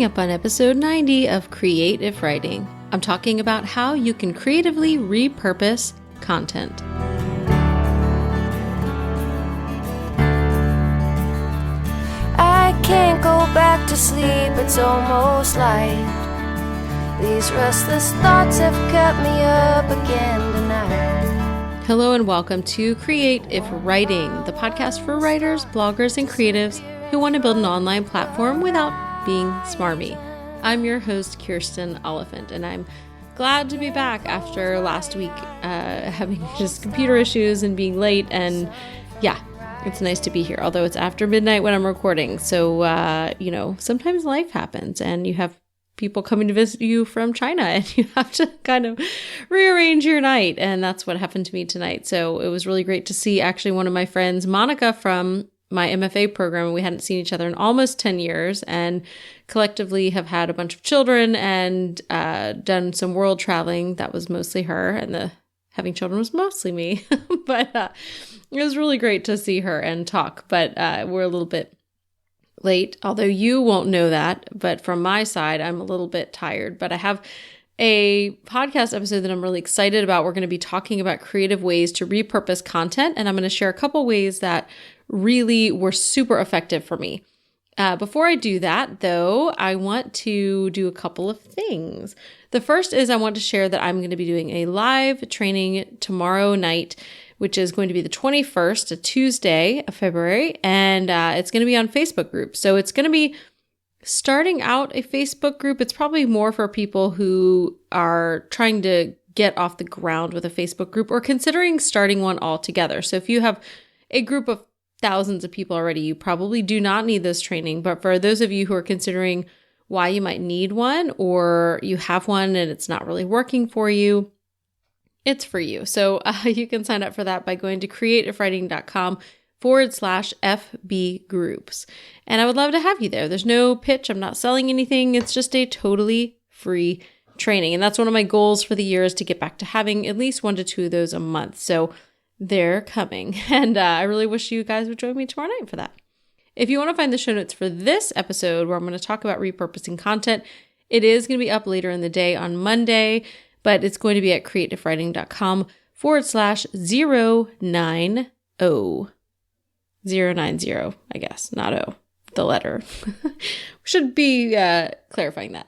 Coming up on episode 90 of Creative Writing, I'm talking about how you can creatively repurpose content. I can't go back to sleep, it's almost light. These restless thoughts have kept me up again tonight. Hello and welcome to Creative Writing, the podcast for writers, bloggers, and creatives who want to build an online platform without being smarmy. I'm your host, Kirsten Oliphant, and I'm glad to be back after last week having just computer issues and being late. And yeah, it's nice to be here, although it's after midnight when I'm recording. So, sometimes life happens and you have people coming to visit you from China and you have to kind of rearrange your night. And that's what happened to me tonight. So it was really great to see actually one of my friends, Monica, from my MFA program. We hadn't seen each other in almost 10 years and collectively have had a bunch of children and done some world traveling. That was mostly her, and the having children was mostly me. But it was really great to see her and talk. But we're a little bit late, although you won't know that. But from my side, I'm a little bit tired. But I have a podcast episode that I'm really excited about. We're going to be talking about creative ways to repurpose content. And I'm going to share a couple ways that really were super effective for me. Before I do that, though, I want to do a couple of things. The first is I want to share that I'm going to be doing a live training tomorrow night, which is going to be the 21st, a Tuesday of February, and it's going to be on Facebook group. So it's going to be starting out a Facebook group. It's probably more for people who are trying to get off the ground with a Facebook group or considering starting one altogether. So if you have a group of thousands of people already, you probably do not need this training. But for those of you who are considering why you might need one, or you have one and it's not really working for you, it's for you. So you can sign up for that by going to creativewriting.com/FB groups. And I would love to have you there. There's no pitch. I'm not selling anything. It's just a totally free training. And that's one of my goals for the year, is to get back to having at least 1 to 2 of those a month. So they're coming. And I really wish you guys would join me tomorrow night for that. If you want to find the show notes for this episode, where I'm going to talk about repurposing content, it is going to be up later in the day on Monday, but it's going to be at creativewriting.com/090. 090, I guess, not O, the letter. Should be clarifying that.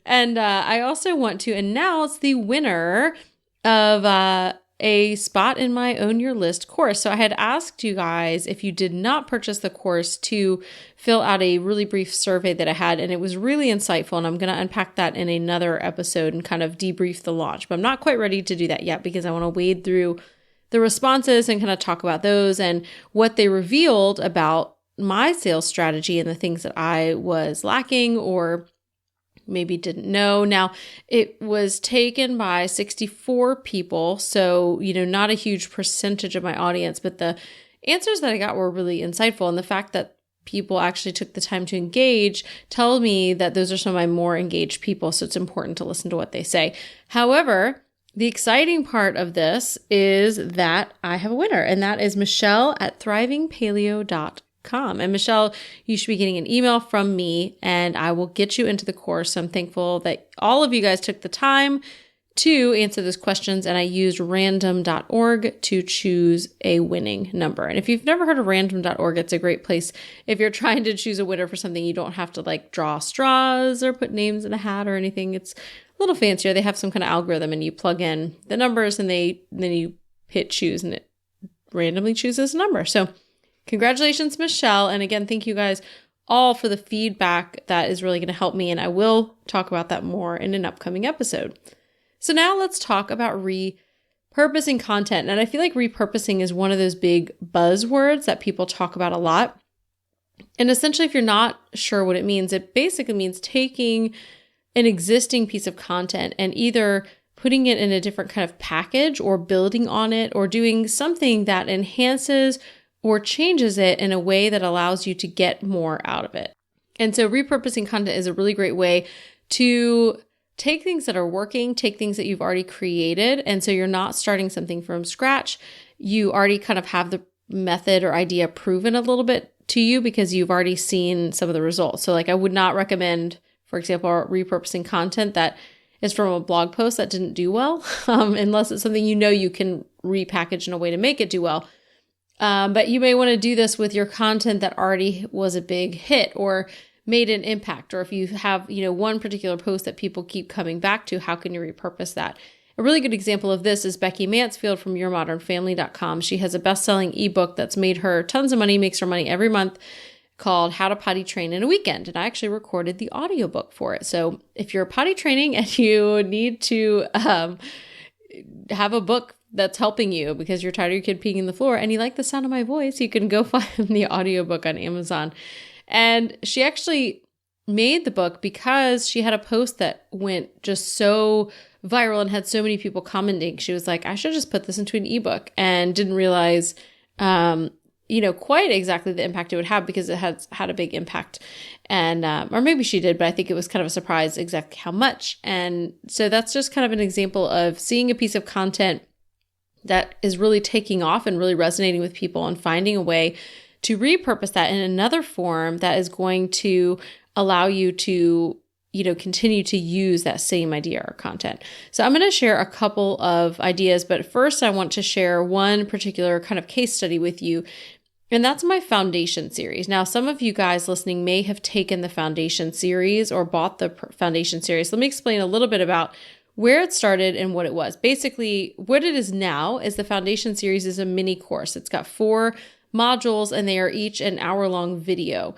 And I also want to announce the winner of a spot in my Own Your List course. So I had asked you guys, if you did not purchase the course, to fill out a really brief survey that I had, and it was really insightful. And I'm going to unpack that in another episode and kind of debrief the launch. But I'm not quite ready to do that yet because I want to wade through the responses and kind of talk about those and what they revealed about my sales strategy and the things that I was lacking or maybe didn't know. Now, it was taken by 64 people, so, not a huge percentage of my audience, but the answers that I got were really insightful. And the fact that people actually took the time to engage tell me that those are some of my more engaged people, so it's important to listen to what they say. However, the exciting part of this is that I have a winner, and that is Michelle at thrivingpaleo.com. And Michelle, you should be getting an email from me and I will get you into the course. So I'm thankful that all of you guys took the time to answer those questions, and I used random.org to choose a winning number. And if you've never heard of random.org, it's a great place if you're trying to choose a winner for something. You don't have to draw straws or put names in a hat or anything. It's a little fancier. They have some kind of algorithm and you plug in the numbers and then you hit choose and it randomly chooses a number. So congratulations, Michelle. And again, thank you guys all for the feedback. That is really going to help me. And I will talk about that more in an upcoming episode. So now let's talk about repurposing content. And I feel like repurposing is one of those big buzzwords that people talk about a lot. And essentially, if you're not sure what it basically means taking an existing piece of content and either putting it in a different kind of package or building on it or doing something that enhances or changes it in a way that allows you to get more out of it. And so repurposing content is a really great way to take things that are working, take things that you've already created. And so you're not starting something from scratch. You already kind of have the method or idea proven a little bit to you because you've already seen some of the results. So I would not recommend for example, are repurposing content that is from a blog post that didn't do well, unless it's something you can repackage in a way to make it do well. But you may want to do this with your content that already was a big hit or made an impact. Or if you have, one particular post that people keep coming back to, how can you repurpose that? A really good example of this is Becky Mansfield from YourModernFamily.com. She has a best-selling ebook that's made her tons of money, makes her money every month, called How to Potty Train in a Weekend. And I actually recorded the audiobook for it. So if you're potty training and you need to have a book that's helping you because you're tired of your kid peeing in the floor and you like the sound of my voice, you can go find the audiobook on Amazon. And she actually made the book because she had a post that went just so viral and had so many people commenting. She was like, I should just put this into an ebook, and didn't realize quite exactly the impact it would have, because it has had a big impact. And, or maybe she did, but I think it was kind of a surprise exactly how much. And so that's just kind of an example of seeing a piece of content that is really taking off and really resonating with people, and finding a way to repurpose that in another form that is going to allow you to, continue to use that same idea or content. So I'm going to share a couple of ideas, but first I want to share one particular kind of case study with you. And that's my foundation series. Now, some of you guys listening may have taken the foundation series or bought the foundation series. Let me explain a little bit about where it started and what it was. Basically, what it is now is the foundation series is a mini course. It's got 4 modules, and they are each an hour-long video.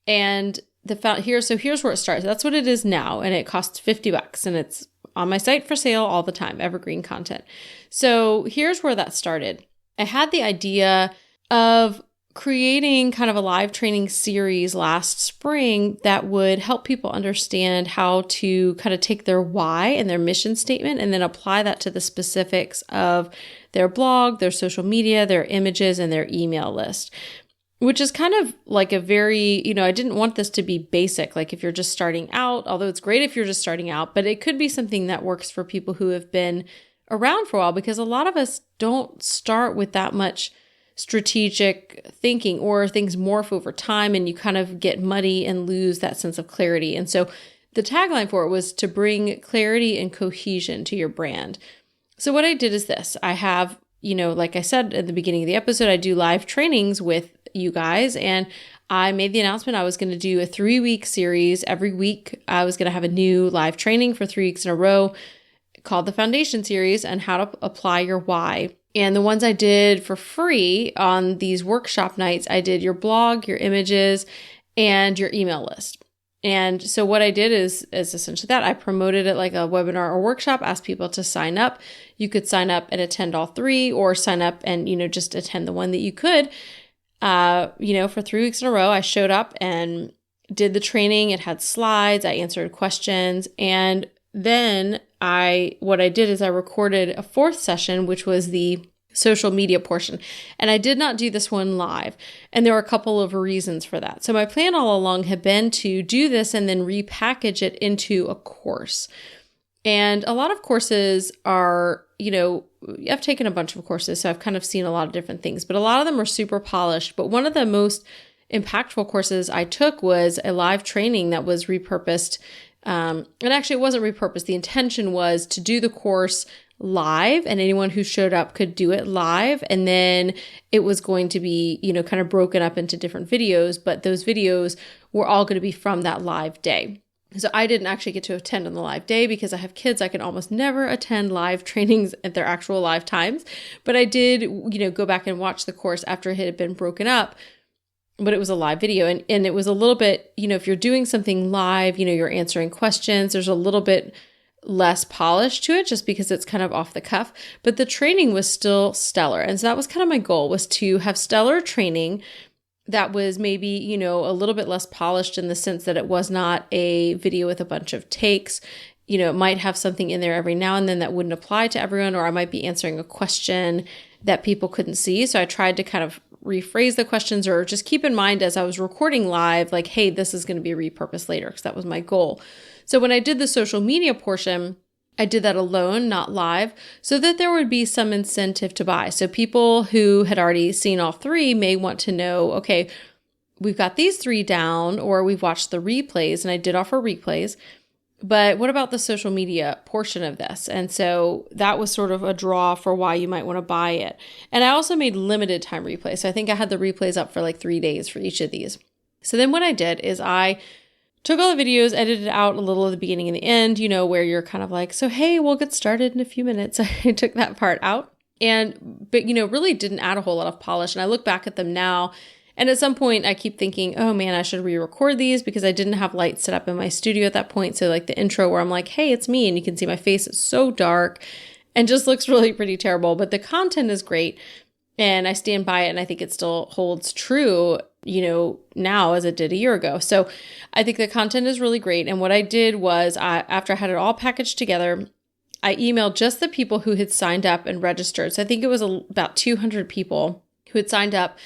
And here's where it starts. That's what it is now, and it costs $50, and it's on my site for sale all the time, evergreen content. So here's where that started. I had the idea of creating kind of a live training series last spring that would help people understand how to kind of take their why and their mission statement and then apply that to the specifics of their blog, their social media, their images, and their email list, which is kind of like a very, I didn't want this to be basic, like if you're just starting out, although it's great if you're just starting out, but it could be something that works for people who have been around for a while, because a lot of us don't start with that much strategic thinking, or things morph over time and you kind of get muddy and lose that sense of clarity. And so the tagline for it was to bring clarity and cohesion to your brand. So what I did is this. I have, like I said at the beginning of the episode, I do live trainings with you guys, and I made the announcement I was going to do a 3-week series. Every week I was going to have a new live training for 3 weeks in a row called the Foundation Series, and how to apply your why. And the ones I did for free on these workshop nights, I did your blog, your images, and your email list. And so what I did is essentially that. I promoted it like a webinar or workshop, asked people to sign up. You could sign up and attend all 3, or sign up and, just attend the one that you could. For 3 weeks in a row, I showed up and did the training. It had slides. I answered questions. And then what I did is I recorded a 4th session, which was the social media portion. And I did not do this one live. And there were a couple of reasons for that. So my plan all along had been to do this and then repackage it into a course. And a lot of courses are, I've taken a bunch of courses, so I've kind of seen a lot of different things, but a lot of them are super polished. But one of the most impactful courses I took was a live training that was repurposed. And actually it wasn't repurposed. The intention was to do the course live, and anyone who showed up could do it live. And then it was going to be, kind of broken up into different videos, but those videos were all going to be from that live day. So I didn't actually get to attend on the live day because I have kids. I can almost never attend live trainings at their actual live times. But I did, go back and watch the course after it had been broken up. But it was a live video. And it was a little bit, if you're doing something live, you're answering questions, there's a little bit less polish to it just because it's kind of off the cuff. But the training was still stellar. And so that was kind of my goal, was to have stellar training that was maybe, a little bit less polished in the sense that it was not a video with a bunch of takes. It might have something in there every now and then that wouldn't apply to everyone, or I might be answering a question that people couldn't see. So I tried to kind of rephrase the questions, or just keep in mind as I was recording live, like, hey, this is going to be repurposed later, because that was my goal. So when I did the social media portion, I did that alone, not live, so that there would be some incentive to buy. So people who had already seen all 3 may want to know, okay, we've got these 3 down, or we've watched the replays, and I did offer replays. But what about the social media portion of this? And so that was sort of a draw for why you might want to buy it. And I also made limited time replays. So I think I had the replays up for like 3 days for each of these. So then what I did is I took all the videos, edited out a little at the beginning and the end, where you're kind of like, so, hey, we'll get started in a few minutes. I took that part out but really didn't add a whole lot of polish. And I look back at them now, and at some point I keep thinking, oh man, I should re-record these because I didn't have lights set up in my studio at that point. So like the intro where I'm like, hey, it's me. And you can see my face is so dark and just looks really pretty terrible. But the content is great. And I stand by it. And I think it still holds true, now as it did a year ago. So I think the content is really great. And what I did was after I had it all packaged together, I emailed just the people who had signed up and registered. So I think it was about 200 people who had signed up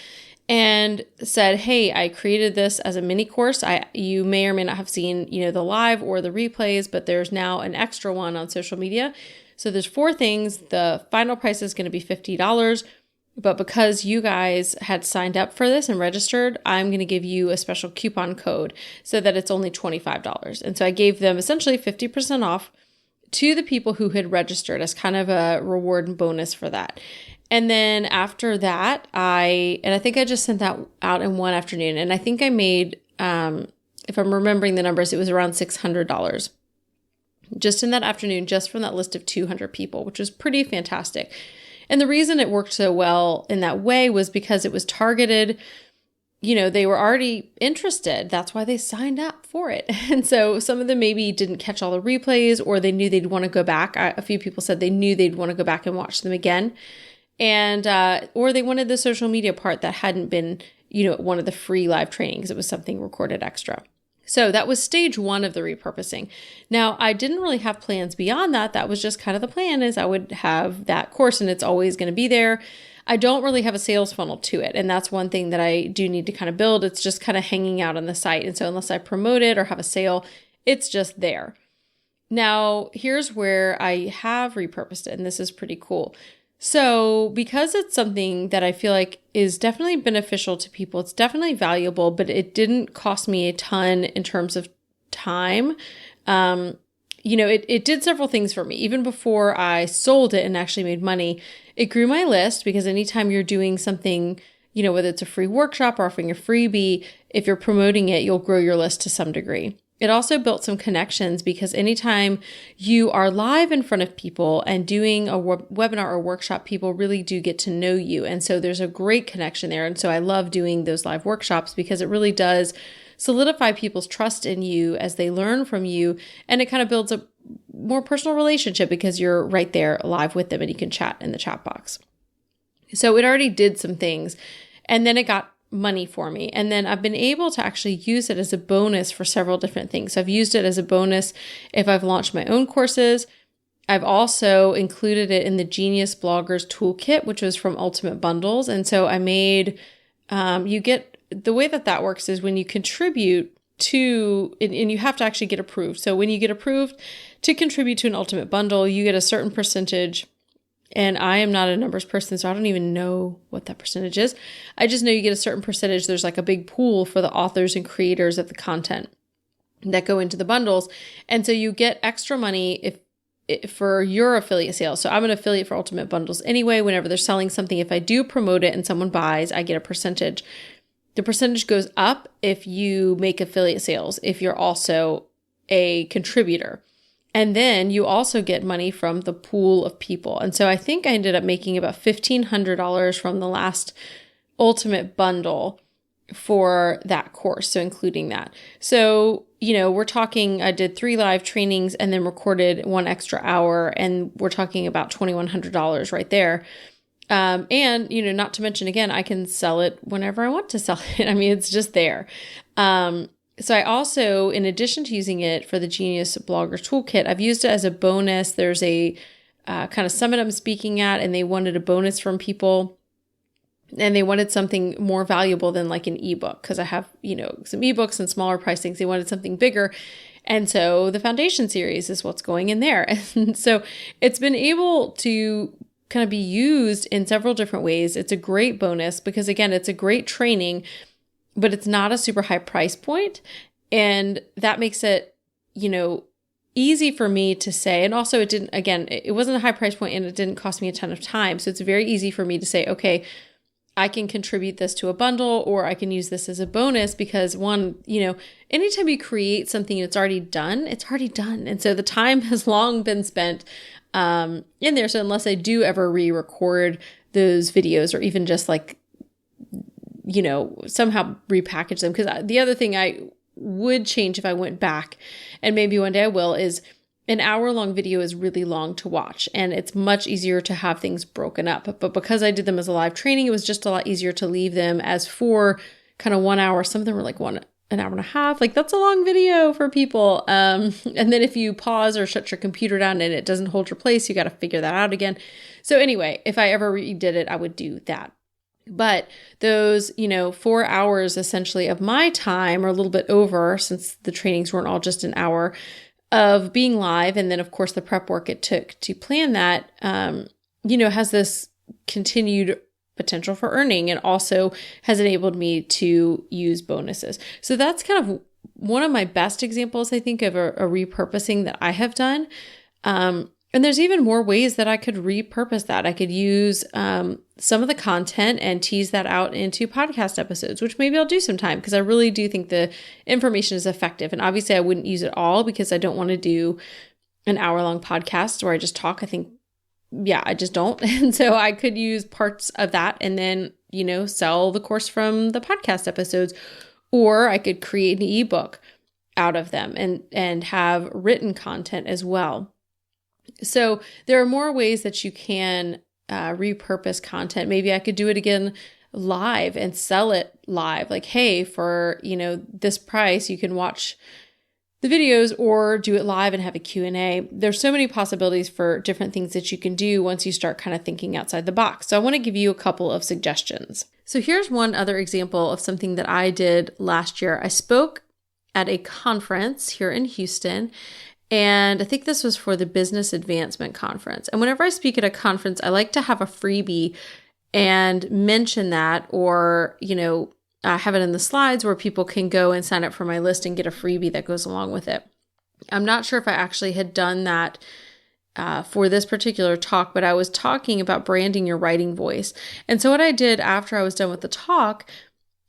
and said, hey, I created this as a mini course. You may or may not have seen, the live or the replays, but there's now an extra one on social media. So there's 4 things. The final price is going to be $50. But because you guys had signed up for this and registered, I'm going to give you a special coupon code so that it's only $25. And so I gave them essentially 50% off to the people who had registered as kind of a reward and bonus for that. And then after that, I think I just sent that out in one afternoon. And I think I made, if I'm remembering the numbers, it was around $600 just in that afternoon, just from that list of 200 people, which was pretty fantastic. And the reason it worked so well in that way was because it was targeted. They were already interested. That's why they signed up for it. And so some of them maybe didn't catch all the replays, or they knew they'd want to go back. A few people said they knew they'd want to go back and watch them again. And, or they wanted the social media part that hadn't been, one of the free live trainings. It was something recorded extra. So that was stage 1 of the repurposing. Now, I didn't really have plans beyond that. That was just kind of the plan, is I would have that course and it's always going to be there. I don't really have a sales funnel to it. And that's one thing that I do need to kind of build. It's just kind of hanging out on the site. And so unless I promote it or have a sale, it's just there. Now, here's where I have repurposed it. And this is pretty cool. So because it's something that I feel like is definitely beneficial to people, it's definitely valuable, but it didn't cost me a ton in terms of time. It did several things for me. Even before I sold it and actually made money, it grew my list, because anytime you're doing something, whether it's a free workshop or offering a freebie, if you're promoting it, you'll grow your list to some degree. It also built some connections, because anytime you are live in front of people and doing a webinar or workshop, people really do get to know you. And so there's a great connection there. And so I love doing those live workshops, because it really does solidify people's trust in you as they learn from you. And it kind of builds a more personal relationship, because you're right there live with them and you can chat in the chat box. So it already did some things, and then it got money for me. And then I've been able to actually use it as a bonus for several different things. So I've used it as a bonus if I've launched my own courses. I've also included it in the Genius Bloggers Toolkit, which was from Ultimate Bundles. And so I made, the way that works is when you contribute to, and you have to actually get approved. So when you get approved to contribute to an Ultimate Bundle, you get a certain percentage. And I am not a numbers person, so I don't even know what that percentage is. I just know you get a certain percentage. There's like a big pool for the authors and creators of the content that go into the bundles. And so you get extra money for your affiliate sales. So I'm an affiliate for Ultimate Bundles anyway. Whenever they're selling something, if I do promote it and someone buys, I get a percentage. The percentage goes up if you make affiliate sales, if you're also a contributor. And then you also get money from the pool of people. And so I think I ended up making about $1,500 from the last Ultimate Bundle for that course. So including that. So, we're talking, I did 3 live trainings and then recorded 1 extra hour. And we're talking about $2,100 right there. And, not to mention, again, I can sell it whenever I want to sell it. I mean, it's just there. So I also, in addition to using it for the Genius Bloggers Toolkit, I've used it as a bonus. There's a kind of summit I'm speaking at, and they wanted a bonus from people. And they wanted something more valuable than like an ebook, because I have, some ebooks and smaller price things. They wanted something bigger. And so the foundation series is what's going in there. And so it's been able to kind of be used in several different ways. It's a great bonus because, again, it's a great training. but it's not a super high price point. And that makes it, easy for me to say. And also it wasn't a high price point and it didn't cost me a ton of time. So it's very easy for me to say, okay, I can contribute this to a bundle, or I can use this as a bonus, because anytime you create something and it's already done, it's already done. And so the time has long been spent in there. So unless I do ever re-record those videos, or even just somehow repackage them. Because the other thing I would change if I went back, and maybe one day I will, is an hour-long video is really long to watch, and it's much easier to have things broken up. But because I did them as a live training, it was just a lot easier to leave them as 4 kind of 1 hour. Some of them were like an hour and a half. Like, that's a long video for people. And then if you pause or shut your computer down and it doesn't hold your place, you got to figure that out again. So anyway, if I ever redid it, I would do that. But those, 4 hours essentially of my time, or a little bit over, since the trainings weren't all just an hour, of being live, and then of course the prep work it took to plan that, has this continued potential for earning, and also has enabled me to use bonuses. So that's kind of one of my best examples, I think, of a repurposing that I have done. And there's even more ways that I could repurpose that. I could use some of the content and tease that out into podcast episodes, which maybe I'll do sometime, because I really do think the information is effective. And obviously I wouldn't use it all, because I don't want to do an hour-long podcast where I just talk. I just don't. And so I could use parts of that and then, sell the course from the podcast episodes, or I could create an ebook out of them and have written content as well. So there are more ways that you can repurpose content. Maybe I could do it again live and sell it live. Like, hey, for, this price, you can watch the videos, or do it live and have a Q&A. There's so many possibilities for different things that you can do once you start kind of thinking outside the box. So I want to give you a couple of suggestions. So here's one other example of something that I did last year. I spoke at a conference here in Houston, and I think this was for the Business Advancement Conference. And whenever I speak at a conference, I like to have a freebie and mention that, or, have it in the slides where people can go and sign up for my list and get a freebie that goes along with it. I'm not sure if I actually had done that for this particular talk, but I was talking about branding your writing voice. And so what I did after I was done with the talk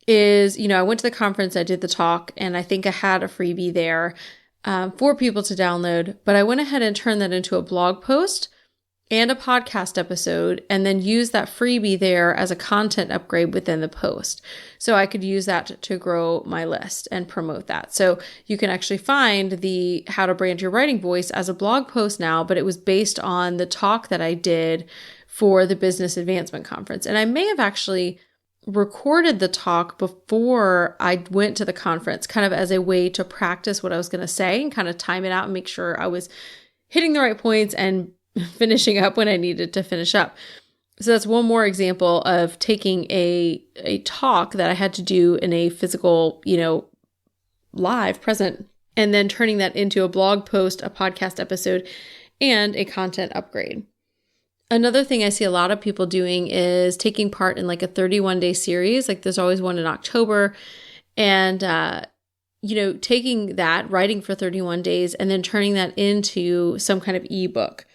is, I went to the conference, I did the talk, and I think I had a freebie there for people to download, but I went ahead and turned that into a blog post and a podcast episode, and then use that freebie there as a content upgrade within the post. So I could use that to grow my list and promote that. So you can actually find the How to Brand Your Writing Voice as a blog post now, but it was based on the talk that I did for the Business Advancement Conference. And I may have actually recorded the talk before I went to the conference, kind of as a way to practice what I was going to say and kind of time it out and make sure I was hitting the right points and finishing up when I needed to finish up. So that's one more example of taking a talk that I had to do in a physical, live present, and then turning that into a blog post, a podcast episode, and a content upgrade. Another thing I see a lot of people doing is taking part in like a 31-day series. Like, there's always one in October, and, taking that, writing for 31 days, and then turning that into some kind of ebook.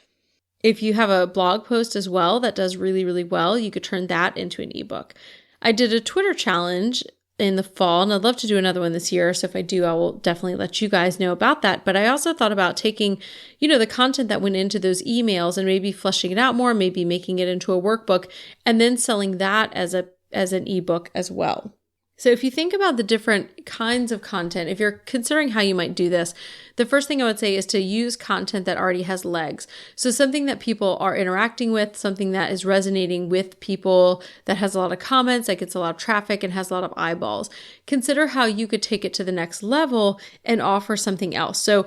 If you have a blog post as well that does really, really well, you could turn that into an ebook. I did a Twitter challenge in the fall, and I'd love to do another one this year. So if I do, I will definitely let you guys know about that. But I also thought about taking, the content that went into those emails and maybe fleshing it out more, maybe making it into a workbook, and then selling that as an ebook as well. So if you think about the different kinds of content, if you're considering how you might do this, the first thing I would say is to use content that already has legs. So something that people are interacting with, something that is resonating with people, that has a lot of comments, that gets a lot of traffic and has a lot of eyeballs. Consider how you could take it to the next level and offer something else. So,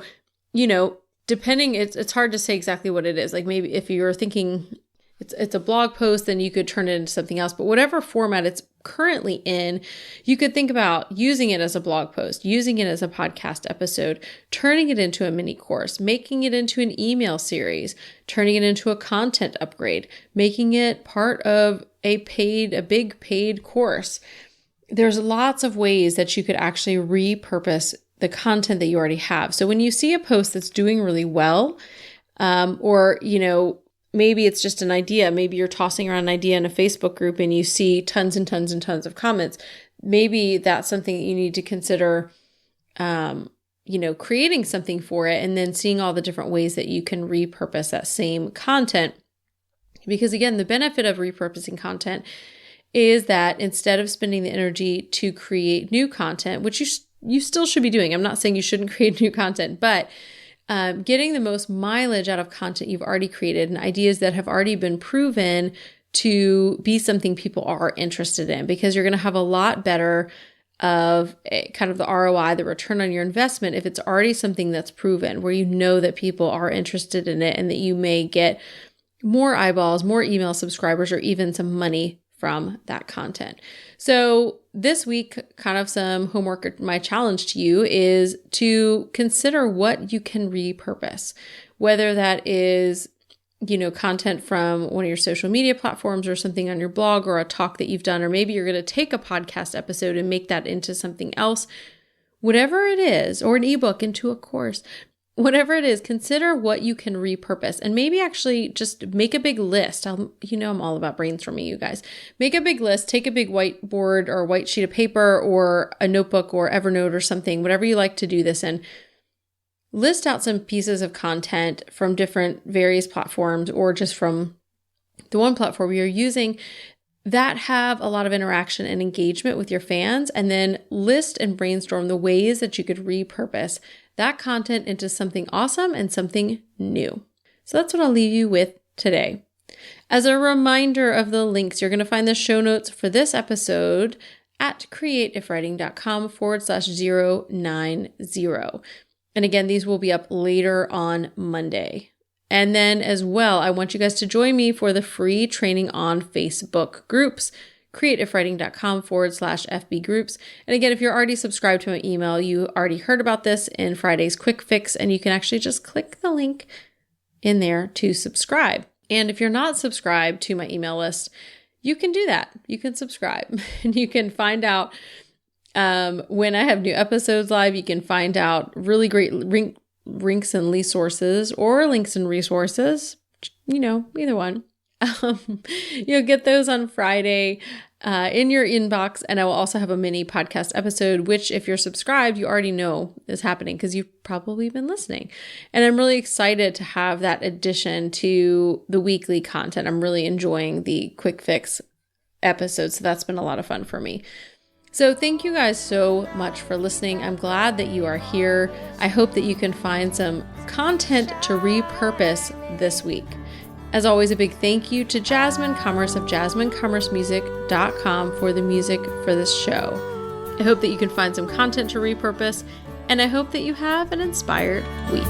depending, it's hard to say exactly what it is. Like, maybe if you're thinking it's a blog post, then you could turn it into something else. But whatever format it's currently in, you could think about using it as a blog post, using it as a podcast episode, turning it into a mini course, making it into an email series, turning it into a content upgrade, making it part of a big paid course. there's lots of ways that you could actually repurpose the content that you already have. So when you see a post that's doing really well, or, maybe it's just an idea, maybe you're tossing around an idea in a Facebook group and you see tons and tons and tons of comments, maybe that's something that you need to consider, creating something for it and then seeing all the different ways that you can repurpose that same content. Because again, the benefit of repurposing content is that instead of spending the energy to create new content, which you still should be doing, I'm not saying you shouldn't create new content, but getting the most mileage out of content you've already created and ideas that have already been proven to be something people are interested in, because you're going to have a lot better of kind of the ROI, the return on your investment, if it's already something that's proven, where you know that people are interested in it and that you may get more eyeballs, more email subscribers, or even some money from that content. So this week, kind of some homework, my challenge to you is to consider what you can repurpose, whether that is, content from one of your social media platforms or something on your blog or a talk that you've done, or maybe you're going to take a podcast episode and make that into something else, whatever it is, or an ebook into a course. Whatever it is, consider what you can repurpose and maybe actually just make a big list. I'm all about brainstorming, you guys. Make a big list, take a big whiteboard or white sheet of paper or a notebook or Evernote or something, whatever you like to do this in. List out some pieces of content from different various platforms or just from the one platform you're using that have a lot of interaction and engagement with your fans, and then list and brainstorm the ways that you could repurpose that content into something awesome and something new. So that's what I'll leave you with today. As a reminder of the links, you're going to find the show notes for this episode at createifwriting.com/090. And again, these will be up later on Monday. And then as well, I want you guys to join me for the free training on Facebook groups, createifwriting.com/FB groups. And again, if you're already subscribed to my email, you already heard about this in Friday's Quick Fix, and you can actually just click the link in there to subscribe. And if you're not subscribed to my email list, you can do that. You can subscribe and you can find out when I have new episodes live. You can find out really great links and resources, or links and resources, either one. You'll get those on Friday in your inbox, and I will also have a mini podcast episode, which if you're subscribed, you already know is happening because you've probably been listening. And I'm really excited to have that addition to the weekly content. I'm really enjoying the Quick Fix episodes, so that's been a lot of fun for me. So thank you guys so much for listening. I'm glad that you are here. I hope that you can find some content to repurpose this week. As always, a big thank you to Jasmine Commerce of JasmineCommerceMusic.com for the music for this show. I hope that you can find some content to repurpose, and I hope that you have an inspired week.